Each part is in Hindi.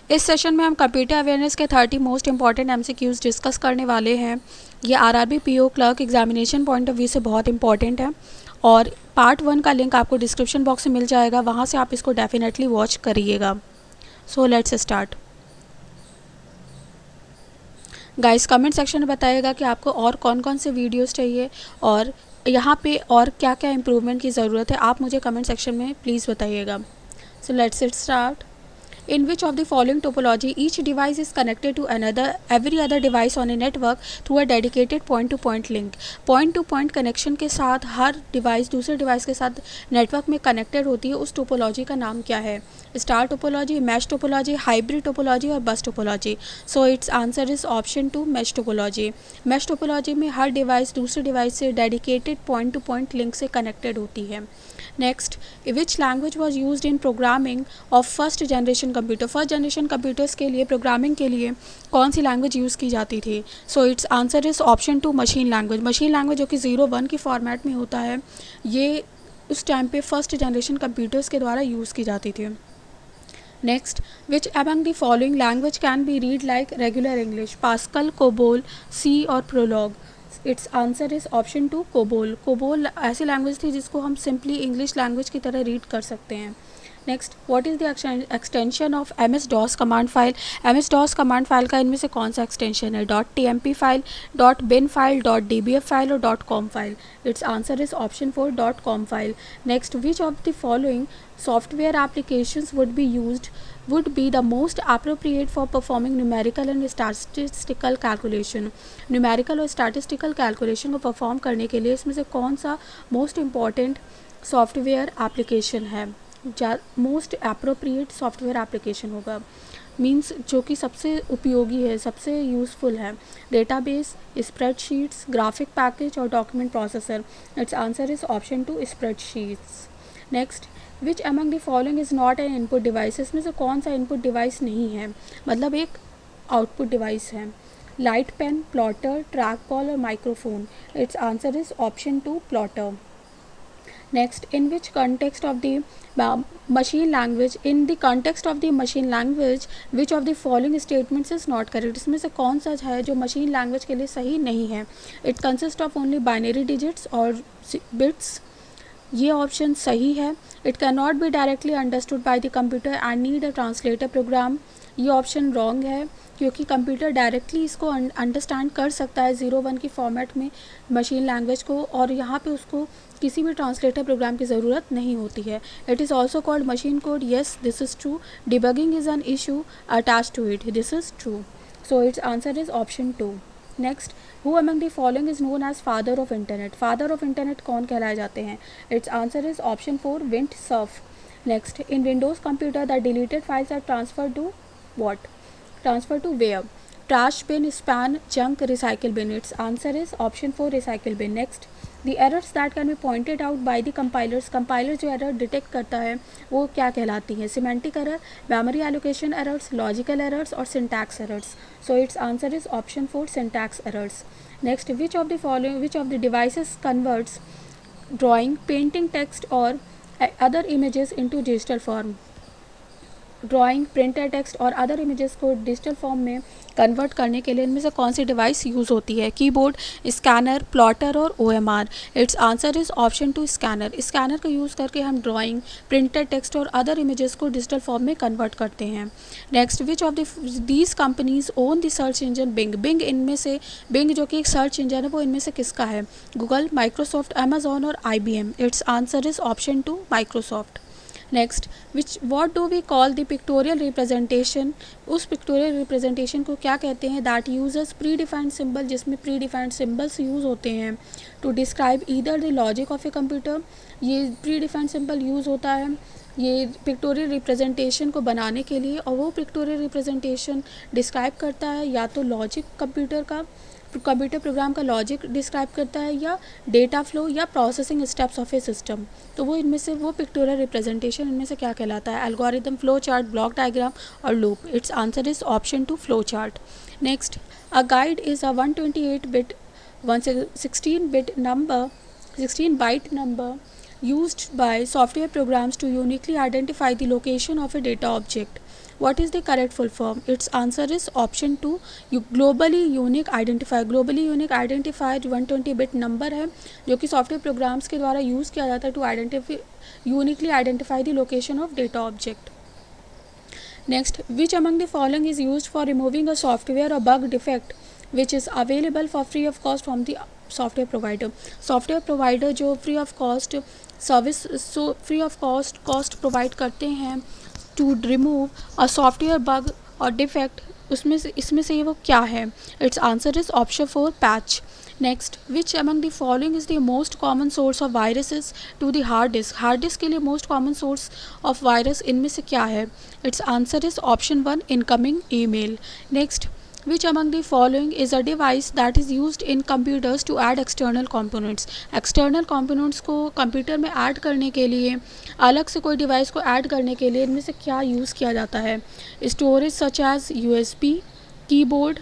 इस सेशन में हम कंप्यूटर अवेयरनेस के 30 मोस्ट इंपॉर्टेंट एमसीक्यूज़ डिस्कस करने वाले हैं। ये RRB PO clerk examination point of view से बहुत इंपॉर्टेंट है और पार्ट 1 का लिंक आपको डिस्क्रिप्शन बॉक्स में मिल जाएगा, वहाँ से आप इसको डेफिनेटली वॉच करिएगा। So let's start. Guys comment section में बताइएगा कि आपको और कौन कौन से वीडियोस चाहिए और यहाँ पे और क्या क्या इम्प्रूवमेंट की ज़रूरत है, आप मुझे कमेंट सेक्शन में प्लीज़ बताइएगा। So let's start. In which of the following topology each device is connected to every other device on a network through a dedicated point-to-point link? Point-to-point connection के साथ हर डिवाइस दूसरे डिवाइस के साथ नेटवर्क में कनेक्टेड होती है, उस टोपोलॉजी का नाम क्या है? Star topology, mesh topology, hybrid topology और bus topology. So its answer is option 2 mesh topology. Mesh topology में हर डिवाइस दूसरे डिवाइस से डेडिकेटेड पॉइंट-टू-पॉइंट लिंक से कनेक्टेड होती है। Next, which language was used in programming of first generation computer? First generation computers के लिए प्रोग्रामिंग के लिए कौन सी लैंग्वेज यूज़ की जाती थी? सो its answer is option 2 machine language. Machine language जो कि 0-1 की फॉर्मेट में होता है, ये उस टाइम पे फर्स्ट जनरेशन कंप्यूटर्स के द्वारा यूज़ की जाती थी। Next, which among the following language can be read like regular English? Pascal, COBOL, C और प्रोलॉग। Its answer is option 2 COBOL. COBOL ऐसी लैंग्वेज थी जिसको हम सिंपली इंग्लिश लैंग्वेज की तरह रीड कर सकते हैं। Next, what is the extension of MS-DOS command file? MS-DOS command file का इनमें से कौन सा एक्सटेंशन है? .tmp file, .bin file, .dbf file और .com file. It's answer is option 4 .com file. Next, which of the following software applications would be the most appropriate for performing numerical and statistical calculation? Numerical और स्टैटिस्टिकल कैलकुलेशन को परफॉर्म करने के लिए इसमें से कौन सा मोस्ट इम्पॉर्टेंट सॉफ्टवेयर एप्लीकेशन है? मोस्ट अप्रोप्रिएट सॉफ्टवेयर एप्लीकेशन होगा, मीन्स जो कि सबसे उपयोगी है, सबसे यूज़फुल है। डेटाबेस, स्प्रेडशीट्स, ग्राफिक पैकेज और document processor. It's answer is option 2 spreadsheets. Next, which among the following is not an input device? इसमें से कौन सा इनपुट डिवाइस नहीं है, मतलब एक आउटपुट डिवाइस है? Light pen, plotter, track ball और microphone. Its answer is option 2 plotter. Next, in which context of the machine language, which of the following statements is not correct? इसमें से कौन सा है जो मशीन लैंग्वेज के लिए सही नहीं है? It consists of only binary digits और bits। ये ऑप्शन सही है। It cannot be directly understood by the computer and need a translator program। ये ऑप्शन रॉन्ग है क्योंकि कंप्यूटर डायरेक्टली इसको अंडरस्टैंड कर सकता है 0-1 की फॉर्मेट में मशीन लैंग्वेज को, और यहाँ पे उसको किसी भी ट्रांसलेटर प्रोग्राम की ज़रूरत नहीं होती है। It is also called machine code. Yes, this is true. Debugging is an issue attach to it. This is true. So its answer is option 2। Next, who among the following is known as father of internet? Father of internet कौन कहलाए जाते हैं? It's answer is option 4 Vint Cerf. Next, in Windows computer the deleted files are transfer to what? Transfer to where? Trash bin, span, junk, recycle bin. Its answer is option 4 recycle bin. Next, the errors that can be pointed out by the compilers. Compiler जो error detect करता है वो क्या कहलाती है? Semantic error, memory allocation errors, logical errors और syntax errors. So its answer is option 4 syntax errors. Next, which of the devices converts drawing, painting, text or other images into digital form? Drawing, printer, text और अदर इमेजेस को डिजिटल फॉर्म में कन्वर्ट करने के लिए इनमें से कौन सी डिवाइस यूज़ होती है? कीबोर्ड, स्कैनर, प्लॉटर और OMR। It's answer is option 2 scanner. Scanner का यूज़ करके हम ड्राइंग, प्रिंटर, टेक्स्ट और अदर इमेजेस को डिजिटल फॉर्म में कन्वर्ट करते हैं। Next, which of these companies own the search engine Bing? Bing इनमें से, बिंग जो कि एक सर्च इंजन है, वो इनमें से किसका है? गूगल, माइक्रोसॉफ्ट, अमेजॉन और IBM। It's answer is option 2 Microsoft. Next, what do we call the pictorial representation? उस पिक्टोरियल रिप्रेजेंटेशन को क्या कहते हैं? That uses predefined symbol, जिसमें प्री डिफाइंड सिम्बल्स यूज़ होते हैं to describe either the logic of a computer. ये प्री डिफाइंड सिम्बल यूज़ होता है ये पिक्टोरियल रिप्रेजेंटेशन को बनाने के लिए, और वो पिक्टोरियल रिप्रेजेंटेशन डिस्क्राइब करता है या तो लॉजिक कंप्यूटर प्रोग्राम का लॉजिक डिस्क्राइब करता है, या डेटा फ्लो या processing steps of A system. तो वो इनमें से वो पिक्टोरियल रिप्रेजेंटेशन इनमें से क्या कहलाता है? Algorithm, flow chart, block diagram और loop. Its answer is option 2 flow chart. Next, a GUID is a 16 byte number used by software programs to uniquely identify the location of a data object. What is the correct full form? Its answer is option 2, globally unique identifier. Globally unique identifier 120 bit number है जो कि सॉफ्टवेयर प्रोग्राम्स के द्वारा यूज़ किया जाता है to uniquely identify the location of data object. Next, which among the following is used for removing a software or bug defect which is available for free of cost from the software provider? Software provider जो free of cost service free of cost provide करते हैं to remove a software bug और डिफेक्ट, इसमें से वो क्या है? It's answer is option 4, patch. Next, which among the following is the most common source of viruses to the hard disk? Hard disk के लिए most common source of virus इनमें से क्या है? It's answer is option 1, incoming email. Next, which among the following is a device that is used in computers to add external components? external components को कंप्यूटर में ऐड करने के लिए, अलग से कोई डिवाइस को ऐड करने के लिए इनमें से क्या यूज़ किया जाता है? Storage such as USB, keyboard,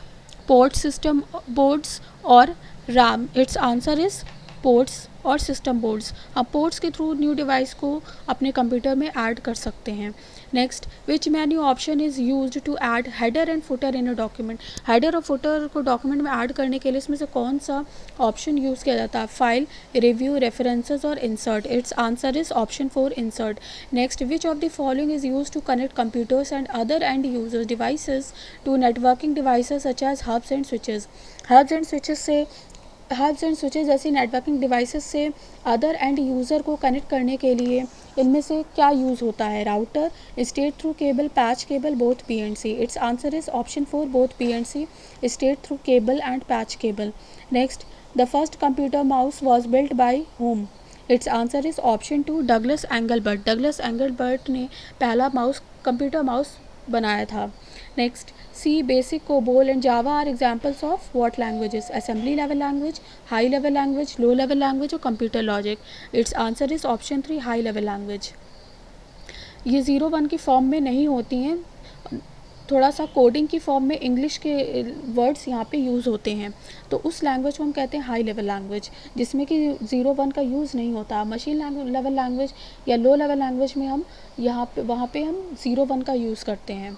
port system boards और RAM. Its answer is ports और सिस्टम बोर्ड्स. आप पोर्ट्स के थ्रू न्यू डिवाइस को अपने कंप्यूटर में ऐड कर सकते हैं. Next, which menu option is used to add header and footer in a document? Header और फुटर को डॉक्यूमेंट में ऐड करने के लिए इसमें से कौन सा ऑप्शन यूज़ किया जाता है? फाइल, रिव्यू, रेफरेंसेस और insert. It's answer is option 4, insert. Next, which of the following is use to connect computers and other end users devices to networking devices such as hubs and switches? Hubs and switches जैसी नेटवर्किंग डिवाइसेस से अदर एंड यूज़र को कनेक्ट करने के लिए इनमें से क्या यूज़ होता है? Router, straight through cable, patch cable, both PNC. It's answer is option 4, both PNC, state through cable and patch cable. Next, the first computer mouse was built by whom? Its answer is option 2, Douglas Engelbart. Douglas Engelbart ने पहला कंप्यूटर माउस बनाया था. Next, C, BASIC, COBOL and Java are examples of what languages? Assembly level language, high level language, low level language और computer logic. Its answer is option 3, high level language. ये 0-1 की फॉर्म में नहीं होती हैं, थोड़ा सा कोडिंग की फॉर्म में इंग्लिश के वर्ड्स यहाँ पे यूज़ होते हैं, तो उस लैंग्वेज को हम कहते हैं हाई लेवल लैंग्वेज, जिसमें कि 0-1 का यूज़ नहीं होता. मशीन लेवल लैंग्वेज या लो लेवल लैंग्वेज में हम वहाँ पे हम 0-1 का यूज़ करते हैं.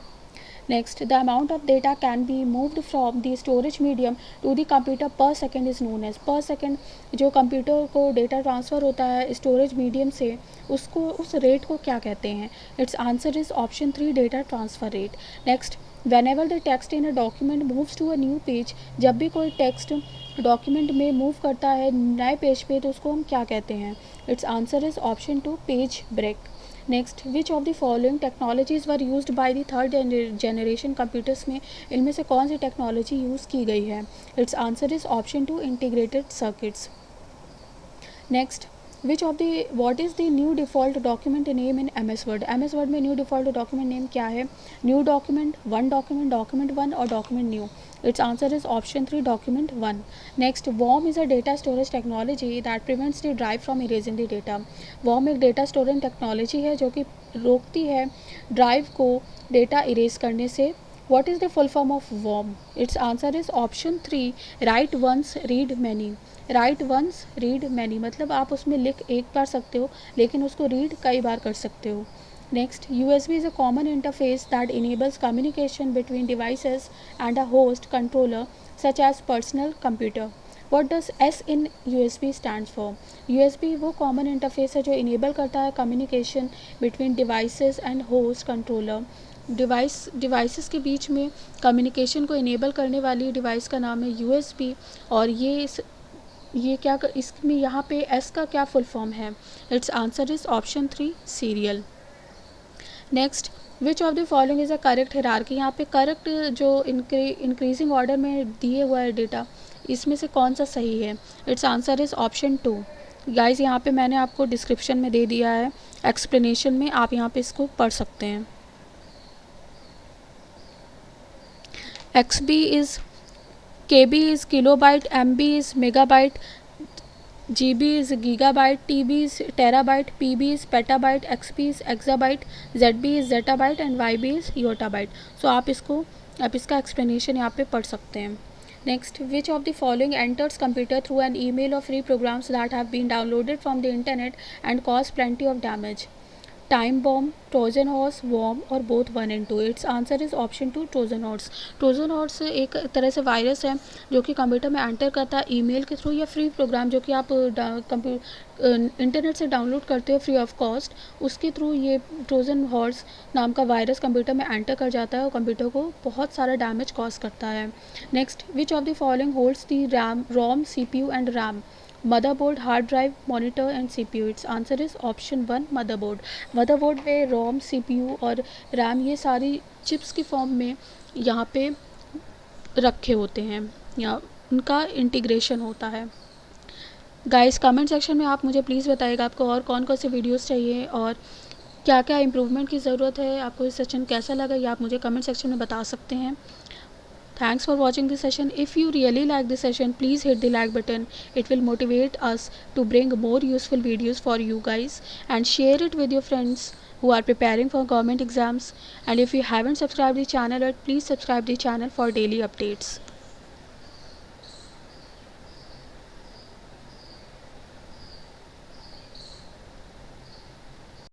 Next, the amount of data can be moved from the storage medium to the computer per second is known as. per second जो कंप्यूटर को डेटा ट्रांसफ़र होता है स्टोरेज मीडियम से, उस रेट को क्या कहते हैं? It's answer is option 3, data transfer rate. Next, whenever the text in a document moves to a new page, जब भी कोई टेक्स्ट डॉक्यूमेंट में मूव करता है नए पेज पे तो उसको हम क्या कहते हैं? It's answer is option 2, page break. Next, which of the following technologies were used by the third generation computers में इनमें से कौन सी टेक्नोलॉजी यूज़ की गई है? It's answer is option 2, integrated circuits. Next, what is the new default document name in MS Word? MS Word में न्यू डिफ़ॉल्ट डॉक्यूमेंट नेम क्या है? New document, one document, document one और document new. Its answer is option 3, document one. Next, WORM is a data storage technology that prevents the drive from erasing the data. WORM एक डेटा स्टोरेज टेक्नोलॉजी है जो कि रोकती है ड्राइव को डेटा इरेज करने से. What is the full form of worm? Its answer is option 3, write once, read many. Write once, read many मतलब आप उसमें लिख एक बार सकते हो लेकिन उसको रीड कई बार कर सकते हो. Next, USB is a common interface that enables communication between devices and a host controller such as personal computer. What does S in USB stands for? USB वो कॉमन इंटरफेस है जो इनेबल करता है communication between devices and host controller. Devices के बीच में कम्युनिकेशन को इनेबल करने वाली डिवाइस का नाम है USB. और ये क्या इसमें यहाँ पे S का क्या फुल फॉर्म है? It's answer is option 3, serial. Next, which of the following is a correct hierarchy? यहाँ पे करेक्ट जो इंक्रीजिंग ऑर्डर में दिए हुआ है डेटा, इसमें से कौन सा सही है? It's answer is option 2. Guys यहाँ पे मैंने आपको डिस्क्रिप्शन में दे दिया है, एक्सप्लेनेशन में आप यहाँ पे इसको पढ़ सकते हैं. XB is KB is kilobyte, MB is megabyte, GB is gigabyte, TB is terabyte, PB is petabyte, XB is exabyte, ZB is zettabyte and YB is yottabyte. So आप इसका explanation यहाँ पे पढ़ सकते हैं. Next, which of the following enters computer through an email or free programs that have been downloaded from the internet and cause plenty of damage? Time bomb, Trojan horse, worm और both 1 and 2। Its answer is option 2 Trojan horse. Trojan horse एक तरह से वायरस है जो कि कंप्यूटर में एंटर करता है ईमेल के थ्रू या फ्री प्रोग्राम जो कि आप इंटरनेट से डाउनलोड करते हो फ्री ऑफ कॉस्ट, उसके थ्रू ये ट्रोजन हॉर्स नाम का वायरस कंप्यूटर में एंटर कर जाता है और कंप्यूटर को बहुत सारा डैमेज कॉज करता है। Next, which of the following holds the RAM, ROM, CPU and RAM? Motherboard, hard drive, monitor and CPU। It's answer is option 1 motherboard. Motherboard में रोम, CPU और रैम ये सारी चिप्स की फॉर्म में यहाँ पे रखे होते हैं या उनका इंटीग्रेशन होता है। गाइस कमेंट सेक्शन में आप मुझे प्लीज़ बताइएगा आपको और कौन कौन से वीडियोस चाहिए और क्या क्या इम्प्रूवमेंट की ज़रूरत है, आपको ये सेशन कैसा लगा ये आप मुझे कमेंट सेक्शन में बता सकते हैं। Thanks for watching this session. If you really like this session, please hit the like button. It will motivate us to bring more useful videos for you guys, and share it with your friends who are preparing for government exams. And if you haven't subscribed the channel yet, please subscribe the channel for daily updates.